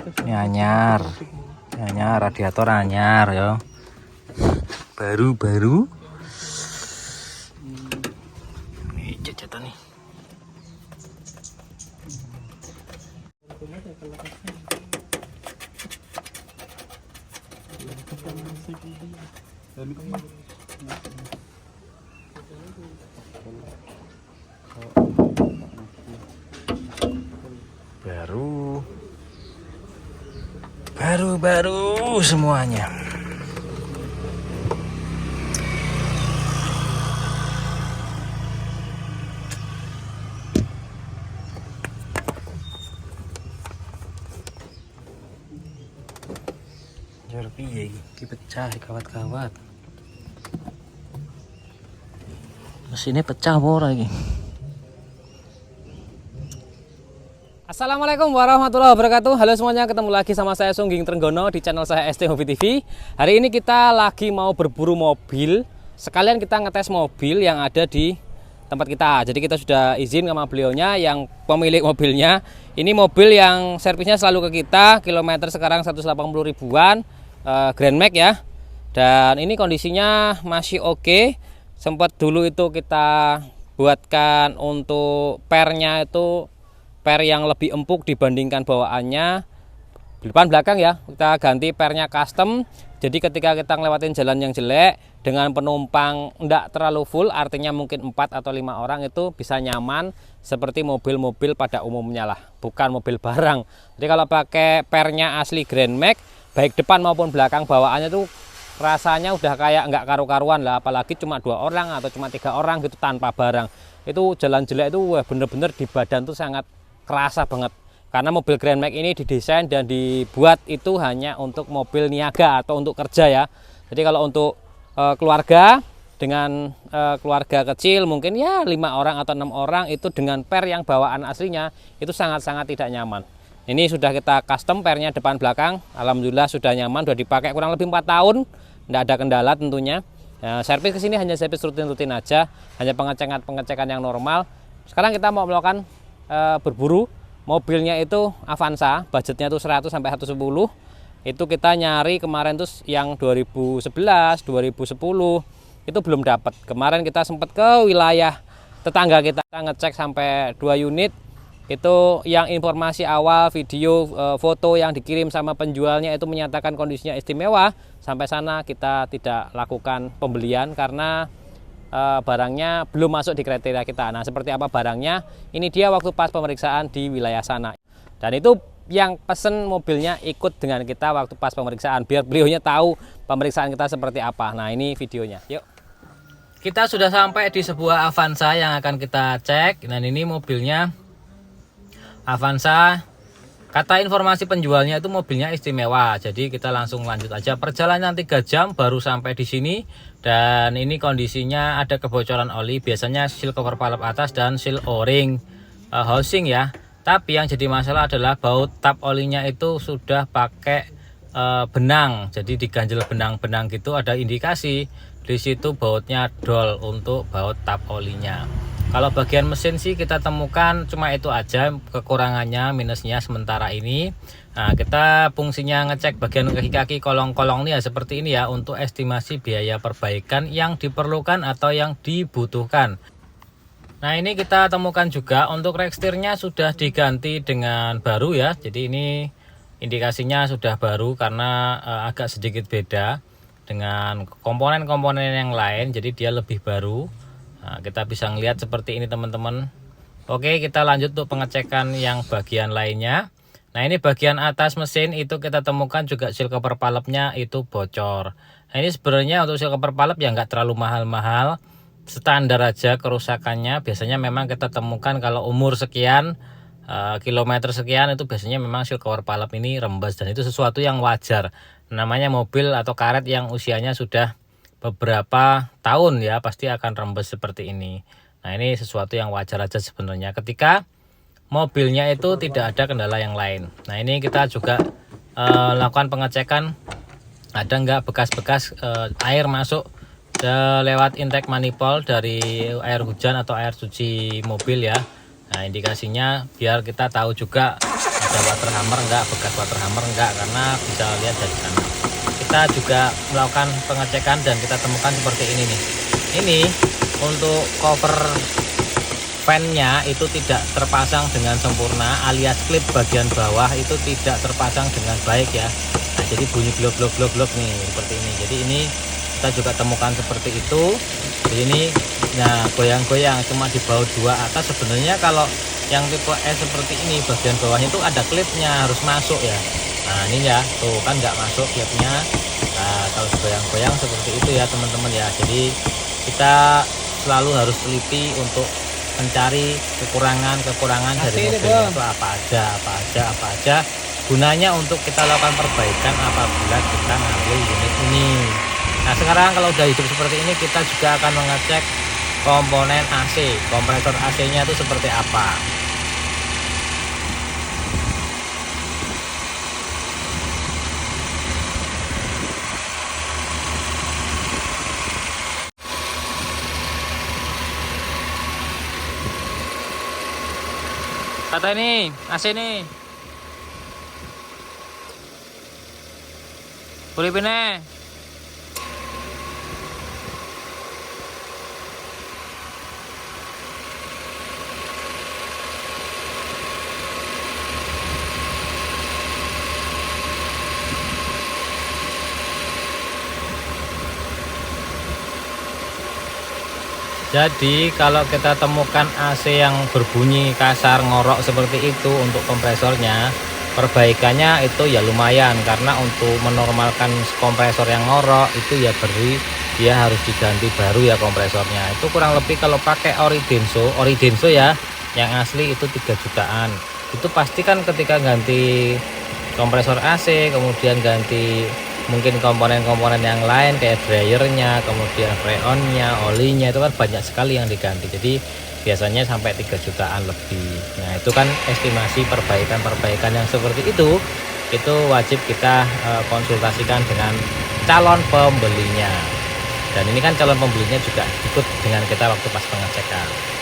Ini anyar. Anyar, radiator anyar ya. Baru-baru. Ini cacatan nih. Baru semuanya. Jor piye iki pecah kawat-kawat. Mesinnya pecah apa ora iki? Assalamualaikum warahmatullahi wabarakatuh. Halo semuanya, ketemu lagi sama saya Sungging Trenggono di channel saya ST Hobi TV. Hari ini kita lagi mau berburu mobil. Sekalian kita ngetes mobil yang ada di tempat kita. Jadi kita sudah izin sama beliaunya yang pemilik mobilnya. Ini mobil yang servisnya selalu ke kita. Kilometer sekarang 180 ribuan, Grand Max ya. Dan ini kondisinya masih oke. Sempat dulu itu kita buatkan untuk pernya itu per yang lebih empuk dibandingkan bawaannya. Depan belakang ya kita ganti pernya custom. Jadi ketika kita ngelewatin jalan yang jelek dengan penumpang enggak terlalu full, artinya mungkin 4 atau 5 orang itu bisa nyaman seperti mobil-mobil pada umumnya lah, bukan mobil barang. Jadi kalau pakai pernya asli Grand Max, baik depan maupun belakang bawaannya tuh rasanya udah kayak nggak karu-karuan lah, apalagi cuma 2 orang atau cuma 3 orang gitu tanpa barang. Itu jalan jelek itu bener-bener di badan tuh sangat kerasa banget, karena mobil Grand Max ini didesain dan dibuat itu hanya untuk mobil niaga atau untuk kerja ya. Jadi kalau untuk keluarga dengan keluarga kecil mungkin ya 5 orang atau 6 orang itu dengan per yang bawaan aslinya itu sangat-sangat tidak nyaman. Ini sudah kita custom pernya depan belakang, alhamdulillah sudah nyaman, sudah dipakai kurang lebih 4 tahun, tidak ada kendala tentunya. Servis kesini hanya servis rutin-rutin aja, hanya pengecekan yang normal. Sekarang kita mau melakukan berburu. Mobilnya itu Avanza, budgetnya tuh 100 sampai 110. Itu kita nyari kemarin tuh yang 2011, 2010 itu belum dapat. Kemarin kita sempat ke wilayah tetangga kita ngecek sampai 2 unit. Itu yang informasi awal, video, foto yang dikirim sama penjualnya itu menyatakan kondisinya istimewa. Sampai sana kita tidak lakukan pembelian karena barangnya belum masuk di kriteria kita. Nah, seperti apa barangnya? Ini dia waktu pas pemeriksaan di wilayah sana. Dan itu yang pesen mobilnya ikut dengan kita waktu pas pemeriksaan, biar beliaunya tahu pemeriksaan kita seperti apa. Nah, ini videonya. Yuk. Kita sudah sampai di sebuah Avanza yang akan kita cek. Dan ini mobilnya Avanza. Kata informasi penjualnya itu mobilnya istimewa. Jadi kita langsung lanjut aja. Perjalanan 3 jam baru sampai di sini. Dan ini kondisinya ada kebocoran oli. Biasanya seal cover palep atas dan seal o-ring housing ya. Tapi yang jadi masalah adalah baut tap olinya itu sudah pakai benang. Jadi diganjel benang-benang gitu, ada indikasi di situ bautnya dol untuk baut tap olinya. Kalau bagian mesin sih kita temukan cuma itu aja kekurangannya, minusnya sementara ini. Nah, kita fungsinya ngecek bagian kaki-kaki kolong-kolong ini ya seperti ini ya, untuk estimasi biaya perbaikan yang diperlukan atau yang dibutuhkan. Nah, ini kita temukan juga untuk rekstirnya sudah diganti dengan baru ya. Jadi ini indikasinya sudah baru karena agak sedikit beda dengan komponen-komponen yang lain, jadi dia lebih baru. Nah, kita bisa ngelihat seperti ini teman-teman. Oke, kita lanjut untuk pengecekan yang bagian lainnya. Nah, ini bagian atas mesin itu kita temukan juga seal cover palepnya itu bocor. Nah, ini sebenarnya untuk seal cover palep ya nggak terlalu mahal-mahal, standar aja kerusakannya. Biasanya memang kita temukan kalau umur sekian, kilometer sekian itu biasanya memang seal cover palep ini rembes, dan itu sesuatu yang wajar. Namanya mobil atau karet yang usianya sudah beberapa tahun ya pasti akan rembes seperti ini. Nah, ini sesuatu yang wajar aja sebenarnya ketika mobilnya itu tidak ada kendala yang lain. Nah, ini kita juga lakukan pengecekan ada nggak bekas-bekas air masuk lewat intake manifold dari air hujan atau air cuci mobil ya. Nah, indikasinya biar kita tahu juga ada ada water hammer enggak, bekas water hammer enggak, karena bisa lihat dari sana. Kita juga melakukan pengecekan dan kita temukan seperti ini nih. Ini untuk cover fan-nya itu tidak terpasang dengan sempurna, alias klip bagian bawah itu tidak terpasang dengan baik ya. Nah, jadi bunyi glok nih seperti ini. Jadi ini kita juga temukan seperti itu. Jadi ini nah goyang-goyang cuma di bawah dua atas. Sebenarnya kalau yang tipe S seperti ini bagian bawahnya itu ada klipnya, harus masuk ya. Nah ini ya tuh kan nggak masuk klipnya. Nah kalau goyang-goyang seperti itu ya teman-teman ya. Jadi kita selalu harus teliti untuk mencari kekurangan dari mobil itu apa aja gunanya untuk kita lakukan perbaikan apabila kita ngambil unit ini. Nah sekarang kalau udah hidup seperti ini, kita juga akan mengecek komponen AC, kompresor AC nya itu seperti apa. Kata ini AC nih boleh pindah. Jadi kalau kita temukan AC yang berbunyi kasar ngorok seperti itu untuk kompresornya, perbaikannya itu ya lumayan, karena untuk menormalkan kompresor yang ngorok itu ya dia harus diganti baru ya kompresornya. Itu kurang lebih kalau pakai Oridenso ya yang asli itu 3 jutaan. Itu pasti kan ketika ganti kompresor AC kemudian ganti mungkin komponen-komponen yang lain kayak dryernya, kemudian freonnya, olinya, itu kan banyak sekali yang diganti. Jadi biasanya sampai 3 jutaan lebih. Nah itu kan estimasi perbaikan yang seperti itu wajib kita konsultasikan dengan calon pembelinya. Dan ini kan calon pembelinya juga ikut dengan kita waktu pas pengecekan.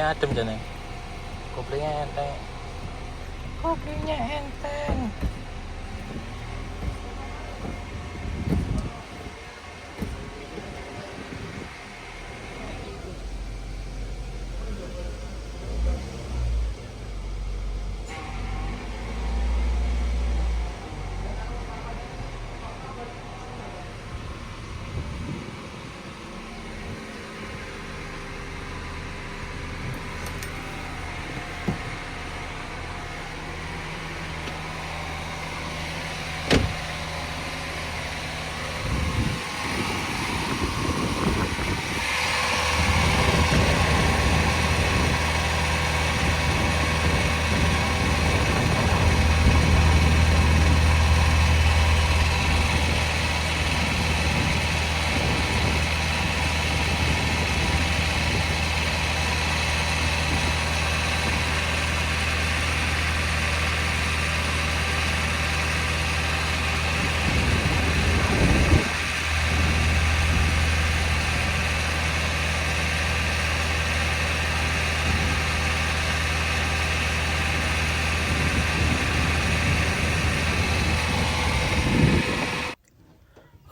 Adem jane. Koplingnya enteng.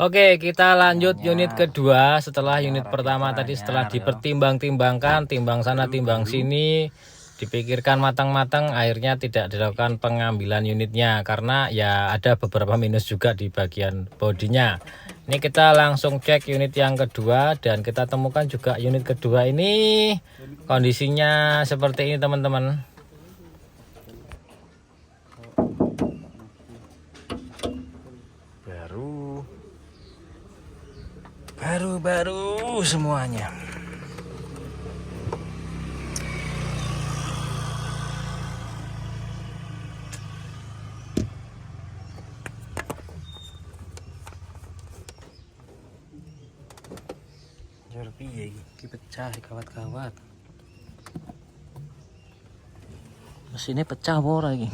Oke, kita lanjut unit kedua. Setelah unit pertama tadi setelah dipertimbang-timbangkan, timbang sana timbang sini, dipikirkan matang-matang, akhirnya tidak dilakukan pengambilan unitnya karena ya ada beberapa minus juga di bagian bodinya. Ini kita langsung cek unit yang kedua dan kita temukan juga unit kedua ini kondisinya seperti ini teman-teman. Baru semuanya. Jor piye iki? pecah gawat-gawat. Mesinnya pecah apa ora iki?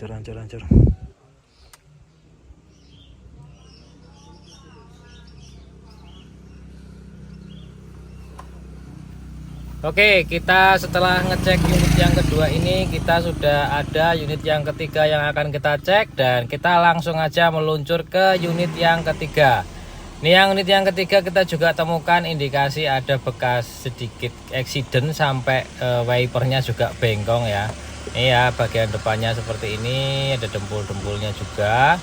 Hancur. Oke, kita setelah ngecek unit yang kedua ini, kita sudah ada unit yang ketiga yang akan kita cek, dan kita langsung aja meluncur ke unit yang ketiga. Ini yang unit yang ketiga kita juga temukan indikasi ada bekas sedikit accident sampai wipernya juga bengkong ya. Ini ya bagian depannya seperti ini, ada dempul-dempulnya juga.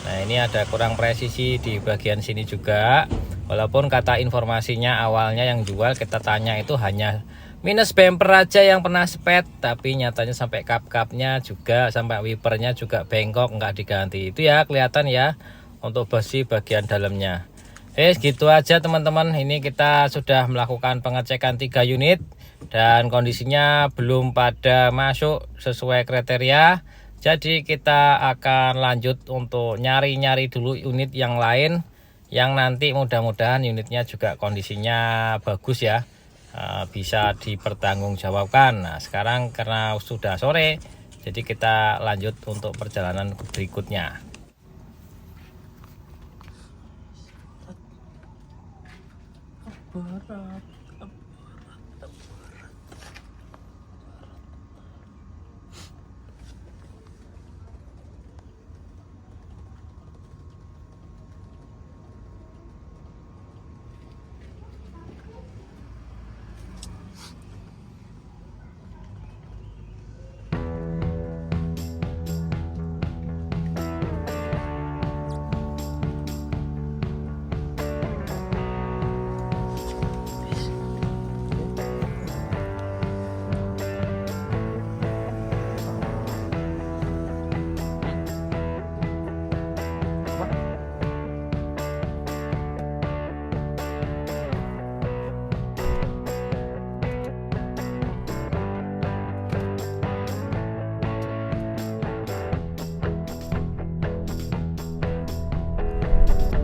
Nah ini ada kurang presisi di bagian sini juga. Walaupun kata informasinya awalnya yang jual kita tanya itu hanya minus bumper aja yang pernah spet, tapi nyatanya sampai kap-kapnya juga, sampai wipernya juga bengkok nggak diganti. Itu ya kelihatan ya untuk besi bagian dalamnya. Gitu aja teman-teman. Ini kita sudah melakukan pengecekan 3 unit dan kondisinya belum pada masuk sesuai kriteria. Jadi kita akan lanjut untuk nyari-nyari dulu unit yang lain yang nanti mudah-mudahan unitnya juga kondisinya bagus ya, bisa dipertanggungjawabkan. Nah sekarang karena sudah sore, jadi kita lanjut untuk perjalanan berikutnya.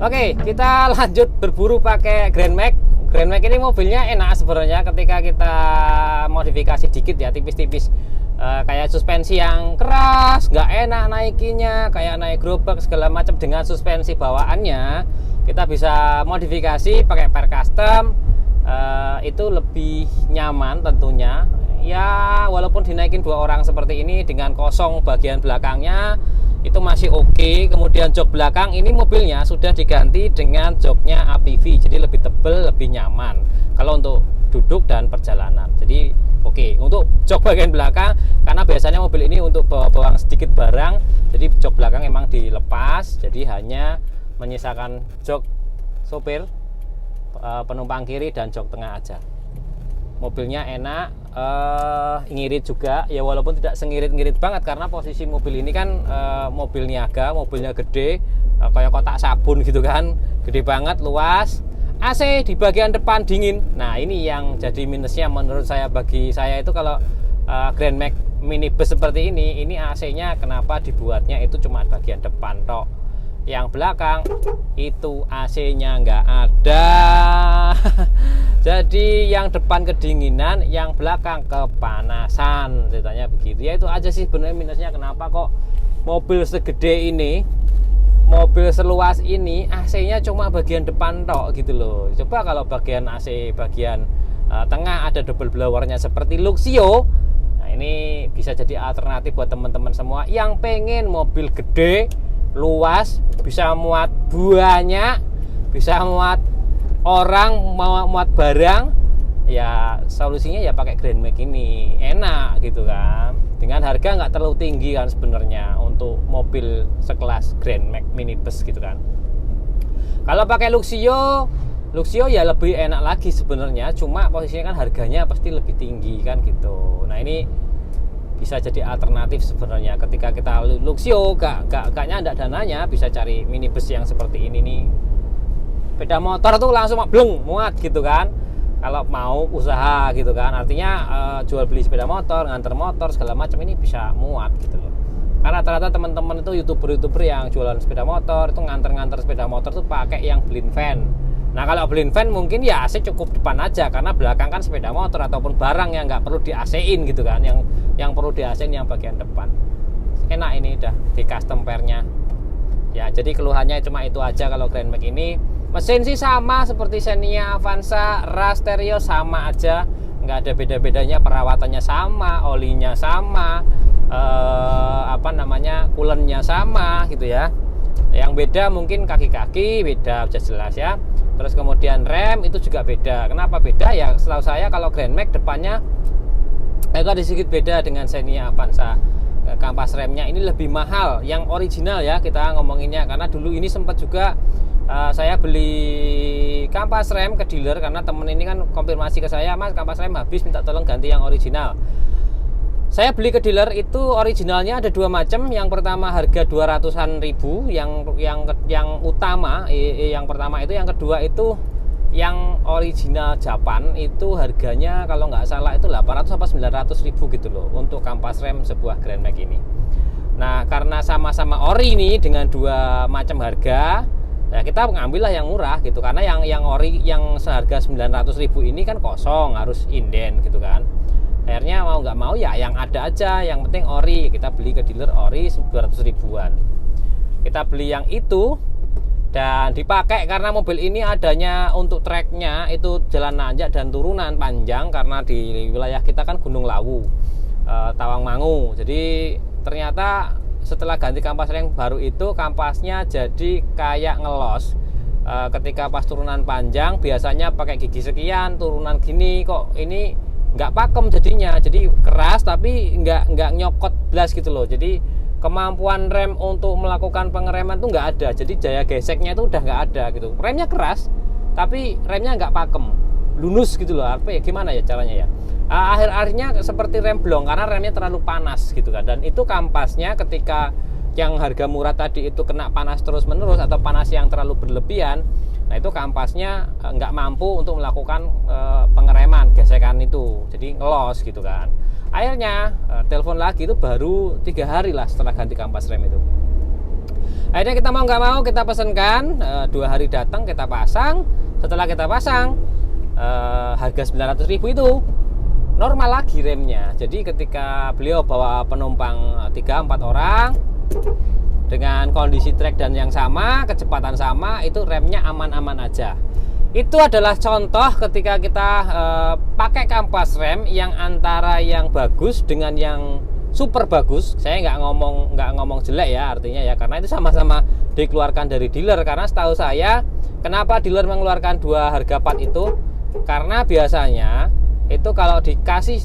Oke, kita lanjut berburu pakai Grand Max. Grand Max ini mobilnya enak sebenarnya ketika kita modifikasi dikit ya, tipis-tipis. Kayak suspensi yang keras, nggak enak naikinya, kayak naik gerobak segala macam. Dengan suspensi bawaannya, kita bisa modifikasi pakai per custom. Itu lebih nyaman tentunya. Ya, walaupun dinaikin 2 orang seperti ini dengan kosong bagian belakangnya, itu masih oke. Kemudian jok belakang ini mobilnya sudah diganti dengan joknya APV, jadi lebih tebal, lebih nyaman kalau untuk duduk dan perjalanan. Jadi oke. Untuk jok bagian belakang, karena biasanya mobil ini untuk bawa sedikit barang, jadi jok belakang emang dilepas, jadi hanya menyisakan jok sopir, penumpang kiri dan jok tengah aja. Mobilnya enak, ngirit juga ya, walaupun tidak sengirit-ngirit banget karena posisi mobil ini kan mobil niaga, mobilnya gede, kayak kotak sabun gitu kan, gede banget, luas. AC di bagian depan dingin. Nah ini yang jadi minusnya menurut saya. Bagi saya itu kalau Grand Max minibus seperti ini AC-nya kenapa dibuatnya itu cuma bagian depan tok, yang belakang itu AC-nya nggak ada. Jadi yang depan kedinginan, yang belakang kepanasan, ceritanya begitu ya. Itu aja sih sebenarnya minusnya. Kenapa kok mobil segede ini, mobil seluas ini, AC-nya cuma bagian depan tok gitu loh. Coba kalau bagian AC bagian tengah ada double blowernya seperti Luxio. Nah ini bisa jadi alternatif buat teman-teman semua yang pengen mobil gede, luas, bisa muat banyak, bisa muat orang, mau muat barang, ya solusinya ya pakai Grand Max ini, enak gitu kan, dengan harga nggak terlalu tinggi kan sebenarnya untuk mobil sekelas Grand Max minibus gitu kan. Kalau pakai Luxio ya lebih enak lagi sebenarnya, cuma posisinya kan harganya pasti lebih tinggi kan gitu. Nah ini bisa jadi alternatif sebenarnya. Ketika kita Luxio gak nyandak dananya, bisa cari minibus yang seperti ini nih. Sepeda motor tuh langsung bleng muat gitu kan. Kalau mau usaha gitu kan, artinya jual beli sepeda motor, nganter motor segala macam ini bisa muat gitu loh. Karena rata-rata teman-teman itu youtuber yang jualan sepeda motor itu nganter sepeda motor tuh pakai yang blind van. Nah kalau blind van mungkin ya AC cukup depan aja, karena belakang kan sepeda motor ataupun barang yang nggak perlu di AC-in gitu kan, yang perlu di AC-in yang bagian depan. Enak ini udah di custom pair-nya. Ya jadi keluhannya cuma itu aja kalau Grand Max ini. Mesin sih sama seperti Xenia Avanza, ras stereo sama aja, nggak ada beda-bedanya, perawatannya sama, olinya sama, coolernya sama gitu ya. Yang beda mungkin kaki-kaki beda, udah jelas ya. Terus kemudian rem itu juga beda. Kenapa beda ya? Setahu saya kalau Grand Max depannya itu ada sedikit beda dengan Xenia Avanza. Kampas remnya ini lebih mahal, yang original ya kita ngomonginnya, karena dulu ini sempat juga saya beli kampas rem ke dealer karena temen ini kan konfirmasi ke saya, Mas kampas rem habis, minta tolong ganti yang original. Saya beli ke dealer itu originalnya ada dua macam. Yang pertama harga 200-an ribu, yang utama, yang pertama itu, yang kedua itu yang original Japan itu harganya kalau nggak salah itu 800 sampai 900 ribu gitu loh untuk kampas rem sebuah Grand Max ini. Nah karena sama-sama ori ini dengan dua macam harga, ya kita mengambillah yang murah gitu, karena yang ori yang seharga 900 ribu ini kan kosong, harus inden gitu kan. Akhirnya mau nggak mau ya yang ada aja, yang penting ori. Kita beli ke dealer ori 200 ribuan. Kita beli yang itu dan dipakai karena mobil ini adanya untuk treknya itu jalan nanjak dan turunan panjang, karena di wilayah kita kan Gunung Lawu, Tawangmangu. Jadi ternyata setelah ganti kampas rem baru itu kampasnya jadi kayak ngelos. Ketika pas turunan panjang biasanya pakai gigi sekian, turunan gini kok ini nggak pakem jadinya, jadi keras tapi nggak nyokot belas gitu loh. Jadi kemampuan rem untuk melakukan pengereman tuh nggak ada, jadi jaya geseknya itu udah nggak ada gitu. Remnya keras tapi remnya nggak pakem, lunus gitu loh. Apa ya, gimana ya caranya ya, akhir-akhirnya seperti rem blong karena remnya terlalu panas gitu kan. Dan itu kampasnya ketika yang harga murah tadi itu kena panas terus menerus atau panas yang terlalu berlebihan, nah itu kampasnya nggak mampu untuk melakukan pengereman gesekan itu, jadi ngelos gitu kan. Akhirnya telepon lagi itu baru 3 hari lah setelah ganti kampas rem itu. Akhirnya kita mau nggak mau kita pesankan, 2 hari datang kita pasang. Setelah kita pasang harga 900 ribu itu normal lagi remnya. Jadi ketika beliau bawa penumpang 3-4 orang dengan kondisi trek dan yang sama, kecepatan sama, itu remnya aman-aman aja. Itu adalah contoh ketika kita pakai kampas rem yang antara yang bagus dengan yang super bagus. Saya nggak ngomong jelek ya artinya ya, karena itu sama-sama dikeluarkan dari dealer. Karena setahu saya kenapa dealer mengeluarkan 2 harga part itu, karena biasanya itu kalau dikasih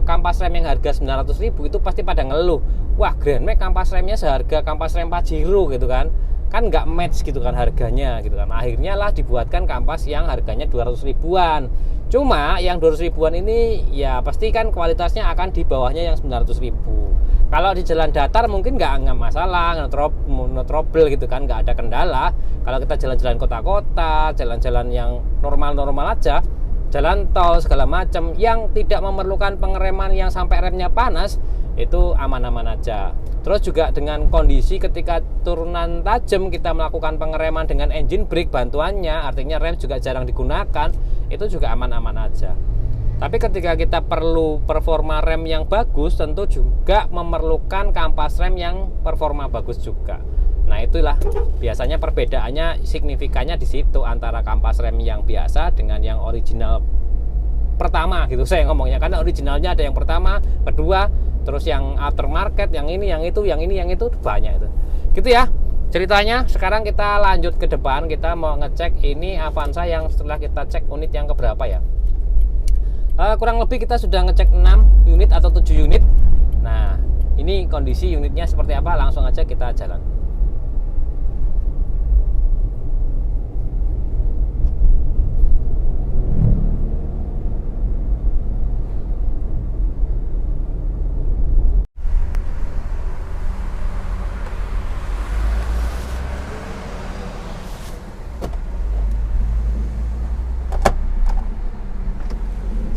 kampas rem yang harga 900 ribu itu pasti pada ngeluh, wah Grand Max kampas remnya seharga kampas rem Pajero gitu kan nggak match gitu kan harganya gitu kan. Akhirnya lah dibuatkan kampas yang harganya 200 ribuan. Cuma yang 200 ribuan ini ya pasti kan kualitasnya akan di bawahnya yang 900 ribu. Kalau di jalan datar mungkin nggak masalah, no trouble gitu kan, nggak ada kendala. Kalau kita jalan-jalan kota-kota, jalan-jalan yang normal-normal aja, jalan tol segala macam yang tidak memerlukan pengereman yang sampai remnya panas, itu aman-aman aja. Terus juga dengan kondisi ketika turunan tajam kita melakukan pengereman dengan engine brake bantuannya, artinya rem juga jarang digunakan, itu juga aman-aman aja. Tapi ketika kita perlu performa rem yang bagus, tentu juga memerlukan kampas rem yang performa bagus juga. Nah itulah biasanya perbedaannya, signifikannya di situ antara kampas rem yang biasa dengan yang original pertama gitu saya ngomongnya. Karena originalnya ada yang pertama, kedua, terus yang aftermarket, yang ini, yang itu, yang ini, yang itu banyak itu. Gitu ya ceritanya. Sekarang kita lanjut ke depan, kita mau ngecek ini Avanza yang setelah kita cek unit yang keberapa ya. Kurang lebih kita sudah ngecek 6 unit atau 7 unit. Nah ini kondisi unitnya seperti apa, langsung aja kita jalan.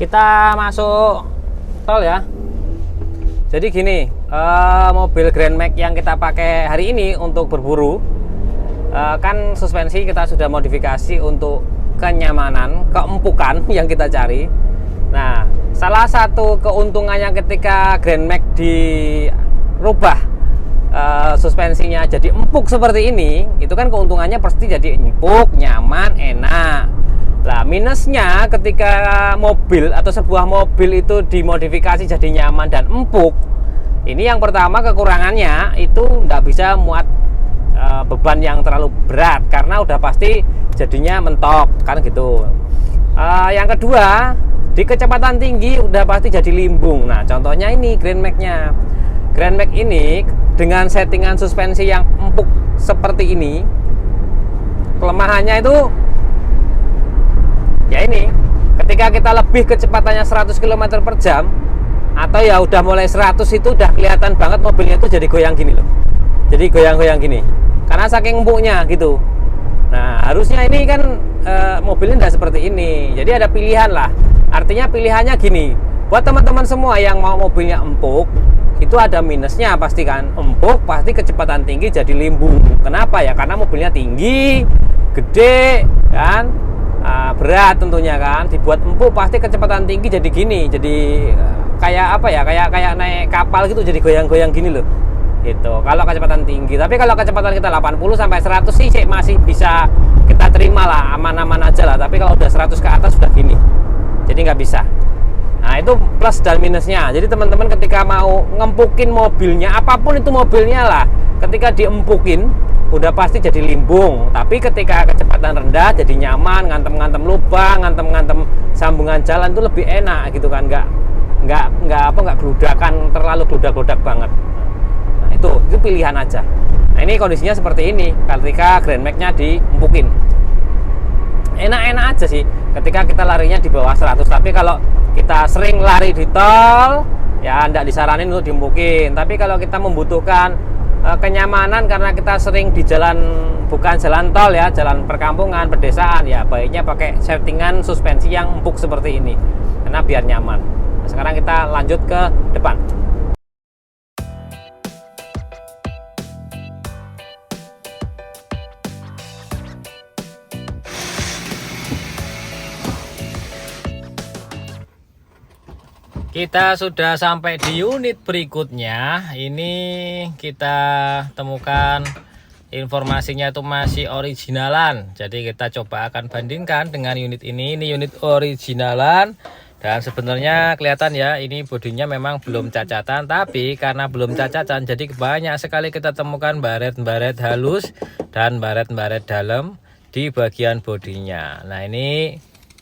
Kita masuk tol ya. Jadi gini, mobil Grand Max yang kita pakai hari ini untuk berburu, kan suspensi kita sudah modifikasi untuk kenyamanan, keempukan yang kita cari. Nah, salah satu keuntungannya ketika Grand Max dirubah suspensinya jadi empuk seperti ini, itu kan keuntungannya pasti jadi empuk, nyaman, enak. Lah, minusnya ketika mobil atau sebuah mobil itu dimodifikasi jadi nyaman dan empuk, ini yang pertama kekurangannya itu nggak bisa muat beban yang terlalu berat karena udah pasti jadinya mentok kan gitu. Yang kedua, di kecepatan tinggi udah pasti jadi limbung. Nah, contohnya ini Grand Max-nya. Grand Max ini dengan settingan suspensi yang empuk seperti ini, kelemahannya itu ya ini, ketika kita lebih kecepatannya 100 km per jam atau ya udah mulai 100 itu udah kelihatan banget mobilnya itu jadi goyang gini loh. Jadi goyang-goyang gini karena saking empuknya gitu. Nah, harusnya ini kan mobilnya tidak seperti ini. Jadi ada pilihan lah. Artinya pilihannya gini, buat teman-teman semua yang mau mobilnya empuk, itu ada minusnya pasti kan. Empuk pasti kecepatan tinggi jadi limbung. Kenapa ya? Karena mobilnya tinggi, gede kan, berat tentunya kan. Dibuat empuk pasti kecepatan tinggi jadi gini. Jadi kayak apa ya? Kayak naik kapal gitu, jadi goyang-goyang gini loh. Gitu. Kalau kecepatan tinggi. Tapi kalau kecepatan kita 80 sampai 100 sih masih bisa kita terima lah, aman-aman aja lah. Tapi kalau udah 100 ke atas sudah gini. Jadi nggak bisa. Nah, itu plus dan minusnya. Jadi teman-teman ketika mau ngempukin mobilnya, apapun itu mobilnya lah, ketika diempukin udah pasti jadi limbung. Tapi ketika kecepatan rendah jadi nyaman, ngantem-ngantem lubang, ngantem-ngantem sambungan jalan itu lebih enak gitu kan, nggak geludakan, terlalu gludak-gludak banget. Nah, itu pilihan aja. Nah, ini kondisinya seperti ini ketika Grand Max-nya diempukin. Enak-enak aja sih ketika kita larinya di bawah 100. Tapi kalau kita sering lari di tol, ya enggak disaranin untuk diempukin. Tapi kalau kita membutuhkan kenyamanan karena kita sering di jalan, bukan jalan tol ya, jalan perkampungan, pedesaan, ya baiknya pakai settingan suspensi yang empuk seperti ini karena biar nyaman. Nah, sekarang kita lanjut ke depan. Kita sudah sampai di unit berikutnya. Ini kita temukan informasinya itu masih originalan. Jadi kita coba akan bandingkan dengan unit ini. Ini unit originalan. Dan sebenarnya kelihatan ya, ini bodinya memang belum cacatan. Tapi karena belum cacatan, jadi banyak sekali kita temukan baret-baret halus dan baret-baret dalam di bagian bodinya. Nah, ini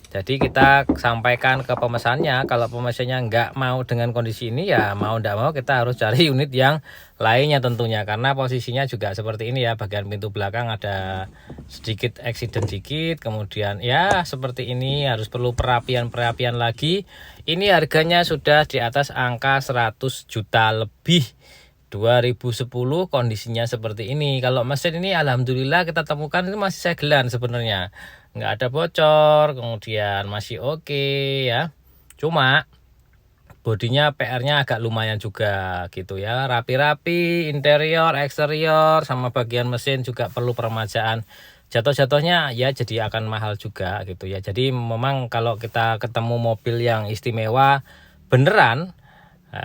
jadi kita sampaikan ke pemesannya, kalau pemesannya nggak mau dengan kondisi ini, ya mau nggak mau kita harus cari unit yang lainnya tentunya. Karena posisinya juga seperti ini ya, bagian pintu belakang ada sedikit accident dikit. Kemudian ya seperti ini, harus perlu perapian-perapian lagi. Ini harganya sudah di atas angka 100 juta lebih. 2010 kondisinya seperti ini. Kalau mesin ini alhamdulillah kita temukan itu masih segelan sebenarnya, nggak ada bocor, kemudian masih oke ya. Cuma bodinya PR-nya agak lumayan juga gitu ya, rapi-rapi interior, eksterior, sama bagian mesin juga perlu peremajaan. Jatuh-jatuhnya ya jadi akan mahal juga gitu ya. Jadi memang kalau kita ketemu mobil yang istimewa beneran,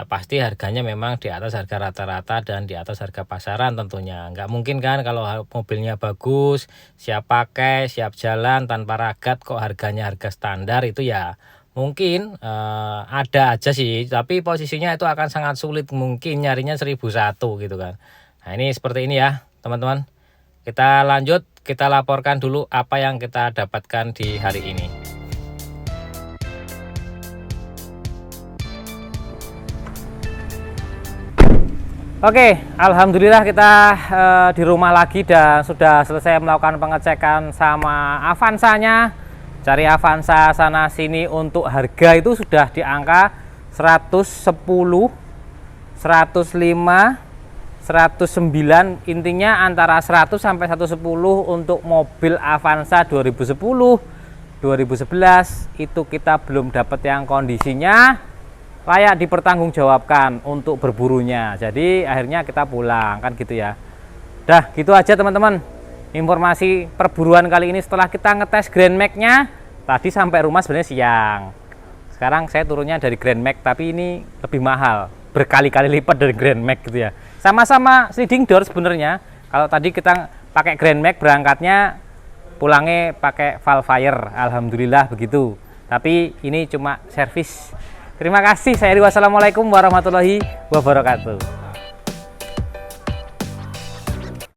pasti harganya memang di atas harga rata-rata dan di atas harga pasaran tentunya. Nggak mungkin kan kalau mobilnya bagus, siap pakai, siap jalan tanpa ragat kok harganya harga standar. Itu ya mungkin ada aja sih, tapi posisinya itu akan sangat sulit, mungkin nyarinya 1001 gitu kan. Nah, ini seperti ini ya teman-teman. Kita lanjut, kita laporkan dulu apa yang kita dapatkan di hari ini. Oke, alhamdulillah kita di rumah lagi dan sudah selesai melakukan pengecekan sama Avanza-nya. Cari Avanza sana sini, untuk harga itu sudah di angka 110, 105, 109, intinya antara 100 sampai 110 untuk mobil Avanza 2010. 2011 itu kita belum dapat yang kondisinya layak dipertanggungjawabkan untuk berburunya. Jadi akhirnya kita pulang kan gitu ya. Dah gitu aja teman-teman. Informasi perburuan kali ini setelah kita ngetes Grand Max-nya. Tadi sampai rumah sebenarnya siang. Sekarang saya turunnya dari Grand Max tapi ini lebih mahal, berkali-kali lipat dari Grand Max gitu ya. Sama-sama sliding door sebenarnya. Kalau tadi kita pakai Grand Max berangkatnya, pulangnya pakai valve fire. Alhamdulillah begitu. Tapi ini cuma servis. Terima kasih. Saya Eri. Wassalamualaikum warahmatullahi wabarakatuh.